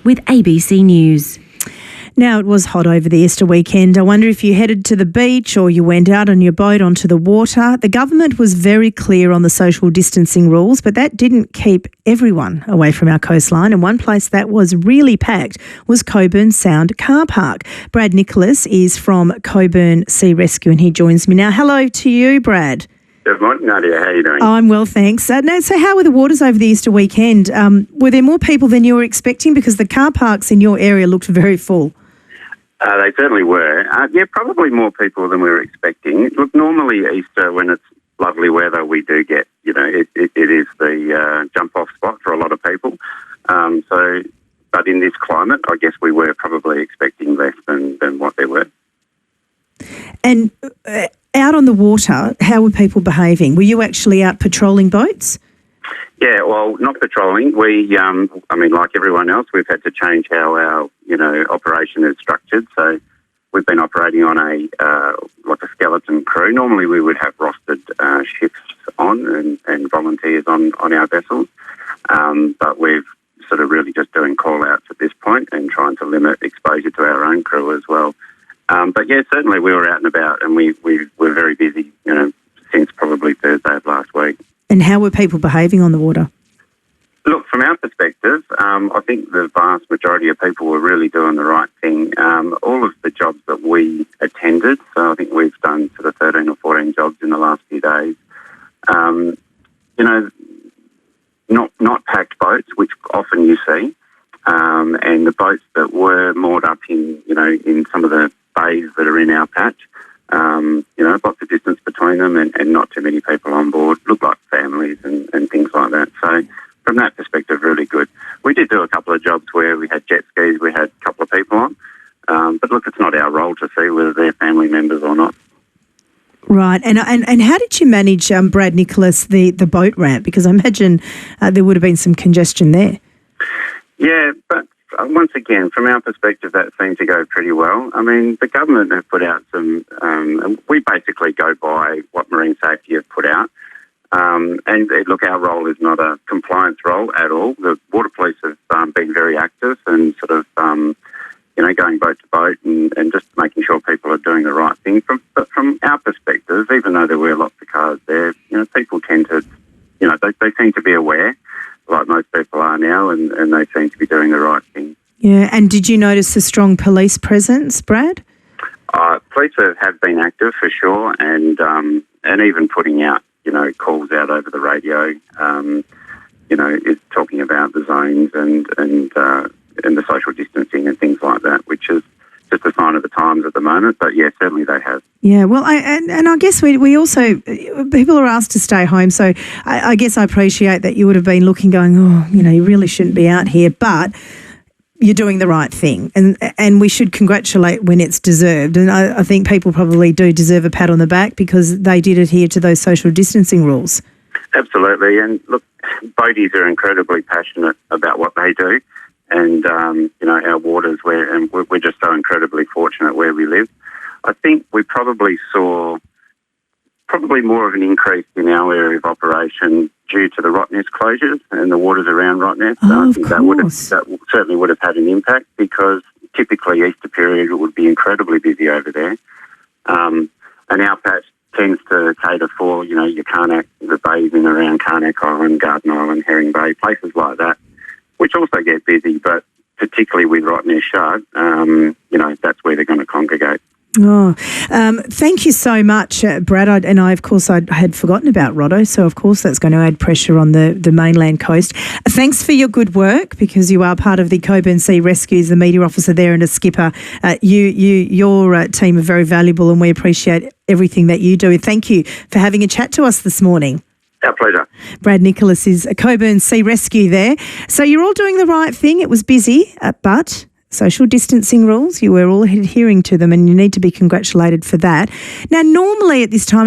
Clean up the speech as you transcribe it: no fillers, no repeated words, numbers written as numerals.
with ABC News. Now, it was hot over the Easter weekend. I wonder if you headed to the beach or you went out on your boat onto the water. The government was very clear on the social distancing rules, but that didn't keep everyone away from our coastline. And one place that was really packed was Cockburn Sound Car Park. Brad Nicholas is from Cockburn Sea Rescue and he joins me now. Hello to you, Brad. Good morning, Nadia. How are you doing? I'm well, thanks. So how were the waters over the Easter weekend? Were there more people than you were expecting? Because the car parks in your area looked very full. They certainly were. Probably more people than we were expecting. Look, normally Easter, when it's lovely weather, we do get, it is the jump-off spot for a lot of people. But in this climate, I guess we were probably expecting less than what there were. And out on the water, how were people behaving? Were you actually out patrolling boats? Yeah, well, not patrolling. We, like everyone else, we've had to change how our, operation is structured. So we've been operating on a skeleton crew. Normally we would have rostered shifts on and volunteers on our vessels. But we've sort of really just doing call-outs at this point and trying to limit exposure to our own crew as well. But yeah, certainly we were out and about and we were very busy, since probably Thursday of last week. And how were people behaving on the water? Look, from our perspective, I think the vast majority of people were really doing the right thing. All of the jobs that we attended, so I think we've done sort of 13 or 14 jobs in the last few days, not packed boats, which often you see, and the boats that were moored up in some of the bays that are in our patch, lots of distance between them and not too many people on board, look like families and things like that. So from that perspective, really good. We did do a couple of jobs where we had jet skis, we had a couple of people on, but look, it's not our role to see whether they're family members or not. Right, and how did you manage, Brad Nicholas, the boat ramp? Because I imagine there would have been some congestion there. Yeah, but once again, from our perspective, that seemed to go pretty well. I mean, the government have put out some, we basically go by what Marine Safety have put out. Look, our role is not a compliance role at all. The Water Police have been very active and sort of, going boat to boat and just making sure people are doing the right thing. But from our perspective, even though there were lots of cars there, people tend to, they seem to be aware, like most people are now, and they seem to be doing the right thing. Yeah, and did you notice a strong police presence, Brad? Police have been active for sure, and even putting out, calls out over the radio, is talking about the zones and the social distancing and things like that, which is just a sign of the times at the moment. But yeah, certainly they have. Yeah, well, I guess we also, people are asked to stay home, so I guess I appreciate that you would have been looking, going, you really shouldn't be out here, but you're doing the right thing, and we should congratulate when it's deserved. And I think people probably do deserve a pat on the back because they did adhere to those social distancing rules. Absolutely, and look, boaties are incredibly passionate about what they do, and our waters, we're just so incredibly fortunate where we live. I think we probably saw more of an increase in our area of operation due to the Rottnest closures and the waters around Rottnest. Oh, I think that certainly would have had an impact because typically Easter period it would be incredibly busy over there. And our patch tends to cater for, your Carnac, the bays in around Carnac Island, Garden Island, Herring Bay, places like that, which also get busy, but particularly with Rottnest shut, that's where they're going to congregate. Oh, thank you so much, Brad. I had forgotten about Rotto, so of course that's going to add pressure on the mainland coast. Thanks for your good work because you are part of the Cockburn Sea Rescues, the media officer there and a skipper. Your team are very valuable and we appreciate everything that you do. Thank you for having a chat to us this morning. Our pleasure. Brad Nicholas is a Cockburn Sea Rescue there. So you're all doing the right thing. It was busy, but social distancing rules, you were all adhering to them and you need to be congratulated for that. Now, normally at this time